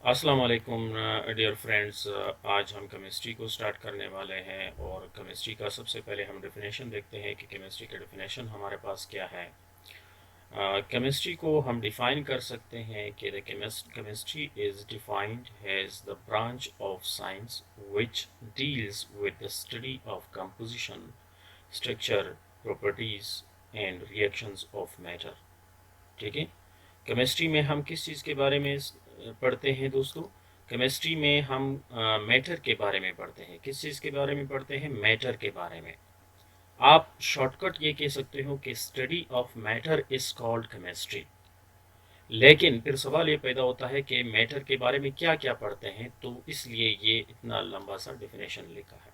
अस्सलाम वालेकुम dear friends. आज हम केमिस्ट्री को स्टार्ट करने वाले हैं और केमिस्ट्री का सबसे पहले हम डेफिनेशन देखते हैं कि केमिस्ट्री का डेफिनेशन हमारे पास क्या है। केमिस्ट्री को हम डिफाइन कर सकते हैं कि the chemistry is defined as the branch of science which deals with the study of composition, structure, properties and reactions of matter. ठीक है। केमिस्ट्री में हम किस चीज़ के बारे में पढ़ते हैं दोस्तों? केमिस्ट्री में हम मैटर के बारे में पढ़ते हैं। किस चीज़ के बारे में पढ़ते हैं? मैटर के बारे में। आप शॉर्टकट ये कह सकते हो कि study of matter is called chemistry. लेकिन फिर सवाल ये पैदा होता है कि मैटर के बारे में क्या क्या पढ़ते हैं, तो इसलिए ये इतना लंबा सा डिफिनेशन लिखा है।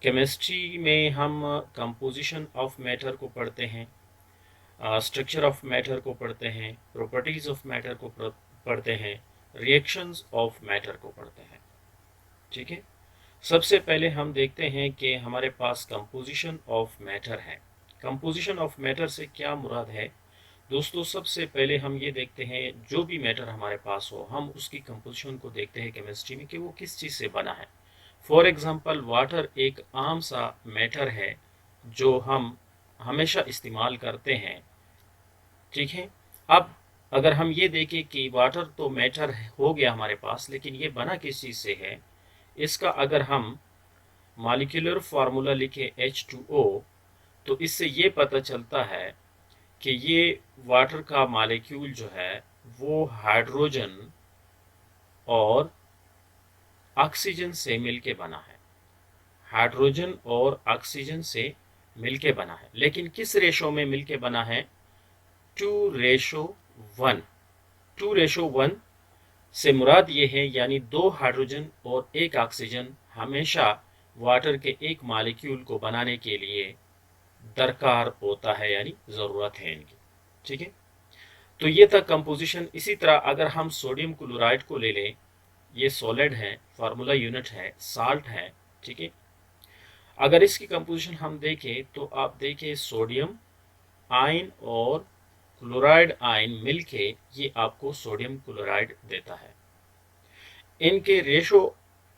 केमिस्ट्री में हम कंपोजिशन ऑफ मैटर को पढ़ते हैं, स्ट्रक्चर ऑफ मैटर को पढ़ते हैं, प्रॉपर्टीज ऑफ मैटर को पढ़ते हैं, रिएक्शंस ऑफ मैटर को पढ़ते हैं। ठीक है। सबसे पहले हम देखते हैं कि हमारे पास कंपोजिशन ऑफ मैटर है। कंपोजिशन ऑफ मैटर से क्या मुराद है दोस्तों? सबसे पहले हम ये देखते हैं, जो भी मैटर हमारे पास हो हम उसकी कंपोजिशन को देखते हैं केमिस्ट्री में कि वो किस चीज़ से बना है। फॉर एग्जांपल वाटर एक आम सा मैटर है जो हम हमेशा इस्तेमाल करते हैं। ठीक है। अब अगर हम ये देखें कि वाटर तो मैटर हो गया हमारे पास, लेकिन ये बना किस चीज़ से है, इसका अगर हम मॉलिक्यूलर फार्मूला लिखे H2O, तो इससे ये पता चलता है कि ये वाटर का मॉलिक्यूल जो है वो हाइड्रोजन और ऑक्सीजन से मिलके बना है। हाइड्रोजन और ऑक्सीजन से मिलके बना है, लेकिन किस रेशो में मिलके बना है? 2:1। 2:1 से मुराद ये है, यानी 2 हाइड्रोजन और 1 ऑक्सीजन हमेशा वाटर के एक मॉलिक्यूल को बनाने के लिए दरकार होता है, यानी ज़रूरत है इनकी। ठीक है। तो ये था कंपोजिशन। इसी तरह अगर हम सोडियम क्लोराइड को ले लें, ये सॉलिड है, फार्मूला यूनिट है, साल्ट है। ठीक है। अगर इसकी कंपोजिशन हम देखें तो आप देखें सोडियम आयन और क्लोराइड आयन मिलके ये आपको सोडियम क्लोराइड देता है। इनके रेशो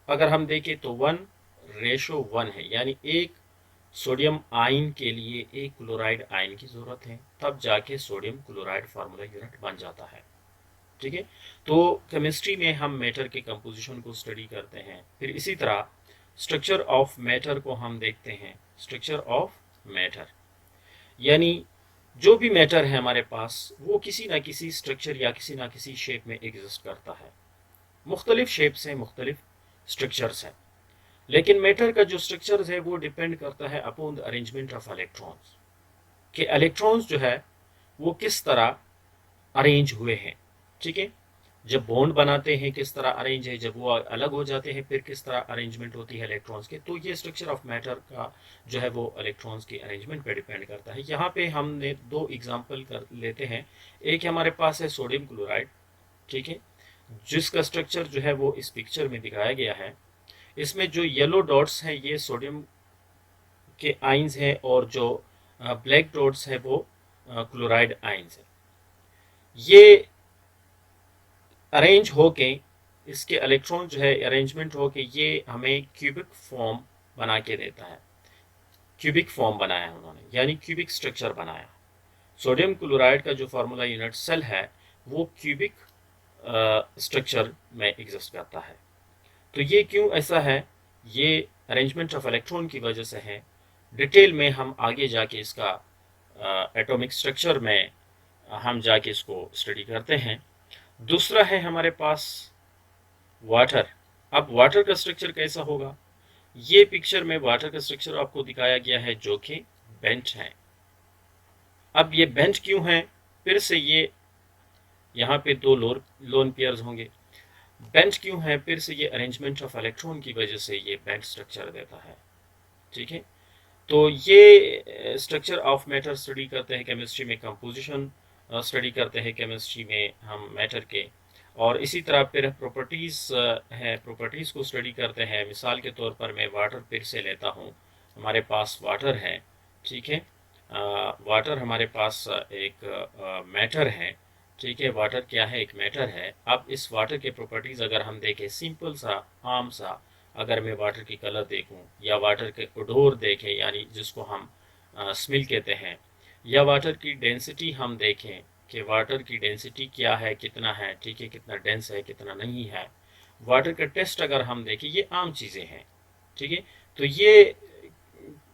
अगर हम देखें तो 1:1 है, यानी एक सोडियम आयन के लिए एक क्लोराइड आयन की जरूरत है, तब जाके सोडियम क्लोराइड फार्मूला यूनिट बन जाता है। ठीक है। तो केमिस्ट्री में हम मैटर के कंपोजिशन को स्टडी करते हैं। फिर इसी तरह स्ट्रक्चर ऑफ मैटर को हम देखते हैं। स्ट्रक्चर ऑफ मैटर यानी जो भी मैटर है हमारे पास वो किसी ना किसी स्ट्रक्चर या किसी ना किसी शेप में एग्जिस्ट करता है। मुख्तलिफ शेप्स हैं, मुख्तलिफ स्ट्रक्चर्स हैं, लेकिन मैटर का जो स्ट्रक्चर है वो डिपेंड करता है upon the arrangement of electrons, कि इलेक्ट्रॉन्स जो है वो किस तरह अरेंज हुए हैं। ठीक है। जब बॉन्ड बनाते हैं किस तरह अरेंज है, जब वो अलग हो जाते हैं फिर किस तरह अरेंजमेंट होती है इलेक्ट्रॉन्स के। तो ये स्ट्रक्चर ऑफ मैटर का जो है वो इलेक्ट्रॉन्स की अरेंजमेंट पे डिपेंड करता है। यहाँ पे हमने दो एग्जांपल कर लेते हैं। एक हमारे पास है सोडियम क्लोराइड। ठीक है। जिसका स्ट्रक्चर जो है वो इस पिक्चर में दिखाया गया है। इसमें जो येलो डॉट्स हैं ये सोडियम के आइंस हैं और जो ब्लैक डॉट्स है वो क्लोराइड आइंस है। ये अरेंज होके इसके इलेक्ट्रॉन जो है अरेंजमेंट होके ये हमें क्यूबिक फॉर्म बना के देता है। क्यूबिक फॉर्म बनाया उन्होंने, यानी क्यूबिक स्ट्रक्चर बनाया। सोडियम क्लोराइड का जो फार्मूला यूनिट सेल है वो क्यूबिक स्ट्रक्चर में एग्जिस्ट करता है। तो ये क्यों ऐसा है? ये अरेंजमेंट ऑफ इलेक्ट्रॉन की वजह से है। डिटेल में हम आगे जाके इसका एटॉमिक स्ट्रक्चर में हम जाके इसको स्टडी करते हैं। दूसरा है हमारे पास वाटर। अब वाटर का स्ट्रक्चर कैसा होगा? ये पिक्चर में वाटर का स्ट्रक्चर आपको दिखाया गया है जो कि बेंच है। अब ये बेंच क्यों है? फिर से ये यहाँ पे दो लोन पेयर्स होंगे। बेंच क्यों है? फिर से ये अरेंजमेंट ऑफ इलेक्ट्रॉन की वजह से ये बेंच स्ट्रक्चर देता है। ठीक है। तो ये स्ट्रक्चर ऑफ मैटर स्टडी करते हैं केमिस्ट्री में, कंपोजिशन स्टडी करते हैं केमिस्ट्री में हम मैटर के, और इसी तरह फिर प्रॉपर्टीज़ है, प्रॉपर्टीज़ को स्टडी करते हैं। मिसाल के तौर पर मैं वाटर फिर से लेता हूँ। हमारे पास वाटर है। ठीक है। वाटर हमारे पास एक मैटर है ठीक है, वाटर क्या है, एक मैटर है। अब इस वाटर के प्रॉपर्टीज अगर हम देखें, सिंपल सा आम सा, अगर मैं वाटर की कलर देखूं या वाटर के ओडोर देखें, यानी जिसको हम स्मेल कहते हैं, या वाटर की डेंसिटी हम देखें कि वाटर की डेंसिटी क्या है, कितना है, ठीक है, कितना डेंस है, कितना नहीं है, वाटर का टेस्ट अगर हम देखें, ये आम चीज़ें हैं। ठीक है, तो ये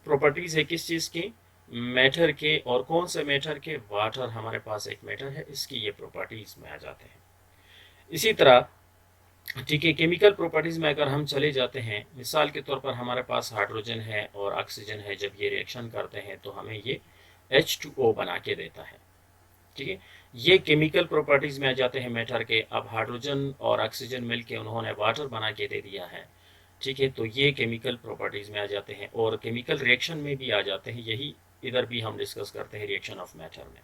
प्रॉपर्टीज है किस चीज़ की, मैटर के। और कौन से मैटर के, वाटर हमारे पास एक मैटर है, इसकी ये प्रॉपर्टीज में आ जाते हैं। इसी तरह ठीक है, केमिकल प्रॉपर्टीज में अगर हम चले जाते हैं, मिसाल के तौर पर हमारे पास हाइड्रोजन है और ऑक्सीजन है, जब ये रिएक्शन करते हैं तो हमें ये H2O बना के देता है। ठीक है, ये केमिकल प्रॉपर्टीज में आ जाते हैं मैटर के। अब हाइड्रोजन और ऑक्सीजन मिलके उन्होंने वाटर बना के दे दिया है। ठीक है, तो ये केमिकल प्रॉपर्टीज में आ जाते हैं और केमिकल रिएक्शन में भी आ जाते हैं। यही इधर भी हम डिस्कस करते हैं रिएक्शन ऑफ मैटर में।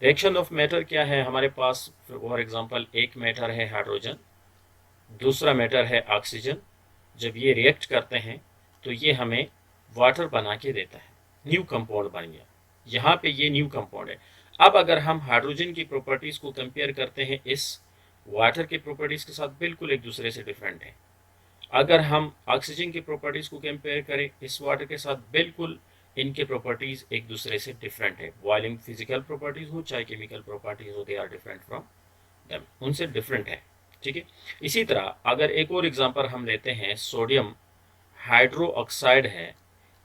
रिएक्शन ऑफ मैटर क्या है, हमारे पास फॉर एग्जांपल एक मैटर है हाइड्रोजन, दूसरा मैटर है ऑक्सीजन। जब ये रिएक्ट करते हैं तो ये हमें वाटर बना के देता है, न्यू कंपाउंड बन गया। यहाँ पे ये न्यू कंपाउंड है। अब अगर हम हाइड्रोजन की प्रॉपर्टीज को कंपेयर करते हैं इस वाटर की प्रॉपर्टीज के साथ, बिल्कुल एक दूसरे से डिफरेंट है। अगर हम ऑक्सीजन की प्रॉपर्टीज को कंपेयर करें इस वाटर के साथ, बिल्कुल इनके प्रॉपर्टीज एक दूसरे से डिफरेंट है। बॉइलिंग फिजिकल प्रॉपर्टीज हो चाहे केमिकल प्रॉपर्टीज हो, they are different from them, उनसे डिफरेंट है। ठीक है, इसी तरह अगर एक और एग्जांपल हम लेते हैं, सोडियम हाइड्रो ऑक्साइड है।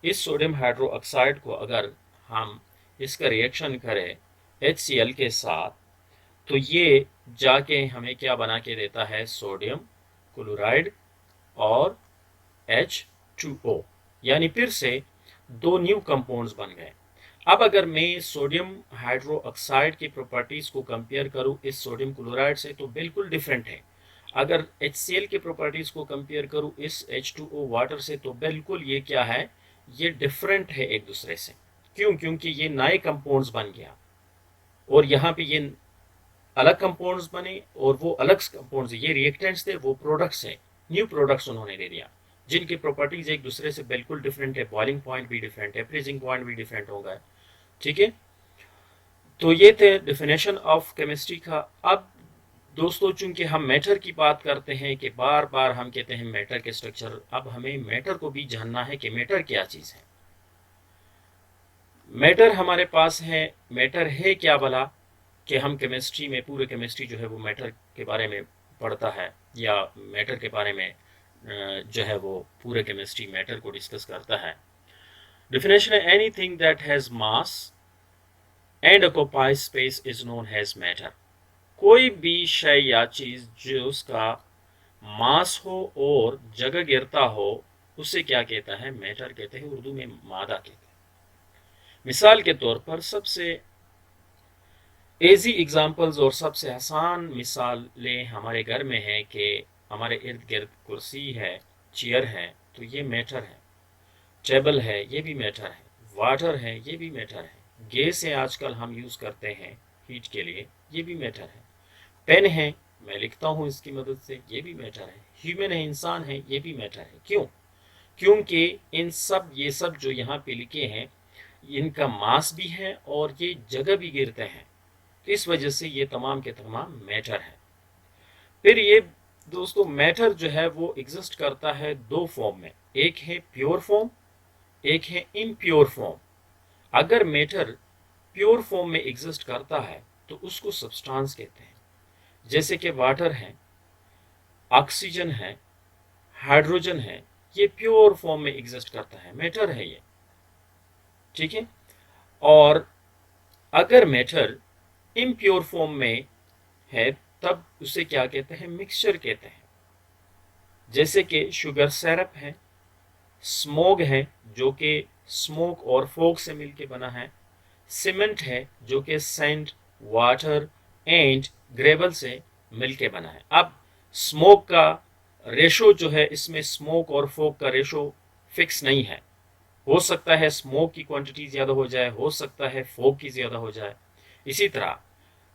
इस सोडियम हाइड्रो ऑक्साइड को अगर हम इसका रिएक्शन करें HCl के साथ, तो ये जाके हमें क्या बना के देता है, सोडियम क्लोराइड और H2O, यानी फिर से दो न्यू कंपाउंड्स बन गए। अब अगर मैं सोडियम हाइड्रो ऑक्साइड की प्रॉपर्टीज को कंपेयर करूं इस सोडियम क्लोराइड से, तो बिल्कुल डिफरेंट है। अगर HCl की प्रॉपर्टीज को कंपेयर करूं इस H2O वाटर से, तो बिल्कुल ये क्या है, ये डिफरेंट है एक दूसरे से। क्यों, क्योंकि ये नए कंपाउंड्स बन गया और यहाँ पे ये अलग कंपाउंड्स बने और वो अलग कंपाउंड्स, ये रिएक्टेंट्स थे, वो प्रोडक्ट्स है, न्यू प्रोडक्ट्स उन्होंने दे दिया जिनकी प्रॉपर्टीज एक दूसरे से बिल्कुल डिफरेंट है। बॉइलिंग पॉइंट भी डिफरेंट है, फ्रीजिंग पॉइंट भी डिफरेंट होगा। ठीक है, तो ये थे डेफिनेशन ऑफ केमिस्ट्री का। अब दोस्तों, चूंकि हम मैटर की बात करते हैं कि बार बार हम कहते हैं मैटर के स्ट्रक्चर, अब हमें मैटर को भी जानना है कि मैटर क्या चीज है। मैटर हमारे पास है, मैटर है क्या भला, कि हम केमिस्ट्री में, पूरे केमिस्ट्री जो है वो मैटर के बारे में पढ़ता है, या मैटर के बारे में जो है वो पूरे केमिस्ट्री मैटर को डिस्कस करता है। डेफिनेशन है, anything that has mass and occupies space is known as matter. कोई भी शय या चीज जो उसका मास हो और जगह गिरता हो, उसे क्या कहता है, मैटर कहते हैं, उर्दू में मादा कहते हैं। मिसाल के तौर पर सबसे इजी एग्जांपल्स और सबसे आसान मिसालें हमारे घर में है कि हमारे इर्द गिर्द कुर्सी है, चेयर है, तो ये मैटर है। टेबल है, ये भी मैटर है। वाटर है, ये भी मैटर है। गैस है, आजकल हम यूज करते हैं हीट के लिए, ये भी मैटर है। पेन है, मैं लिखता हूँ इसकी मदद से, ये भी मैटर है। ह्यूमन है, इंसान है, ये भी मैटर है। क्यों, क्योंकि इन सब, ये सब जो यहाँ पे लिखे हैं, इनका मास भी है और ये जगह भी गिरते हैं, तो इस वजह से ये तमाम के तमाम मैटर है। फिर ये दोस्तों, मैटर जो है वो एग्जिस्ट करता है दो फॉर्म में, एक है प्योर फॉर्म, एक है इम्प्योर फॉर्म। अगर मैटर प्योर फॉर्म में एग्जिस्ट करता है तो उसको सब्सटेंस कहते हैं। जैसे कि वाटर है, ऑक्सीजन है, हाइड्रोजन है, ये प्योर फॉर्म में एग्जिस्ट करता है, मैटर है ये। ठीक है, और अगर मैटर इम्प्योर फॉर्म में है, तब उसे क्या कहते हैं, मिक्सचर कहते हैं। जैसे कि शुगर सिरप है, स्मोग है जो कि स्मोक और फोक से मिलके बना है, सीमेंट है जो कि सैंड, वाटर एंड ग्रेवल से मिलके बना है। अब स्मोक का रेशो जो है, इसमें स्मोक और फोक का रेशो फिक्स नहीं है। हो सकता है स्मोक की क्वांटिटी ज्यादा हो जाए, हो सकता है फोक की ज्यादा हो जाए। इसी तरह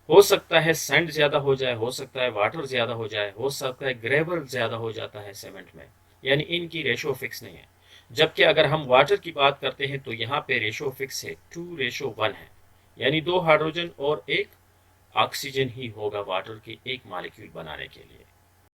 हो सकता है सैंड ज्यादा हो जाए, हो सकता है वाटर ज्यादा हो जाए, हो सकता है ग्रेवल ज्यादा हो जाता है सीमेंट में, यानी इनकी रेशो फिक्स नहीं है। जबकि अगर हम वाटर की बात करते हैं तो यहाँ पे रेशो फिक्स है, 2:1 है, यानी 2 हाइड्रोजन और 1 ऑक्सीजन ही होगा वाटर के एक मॉलिक्यूल बनाने के लिए।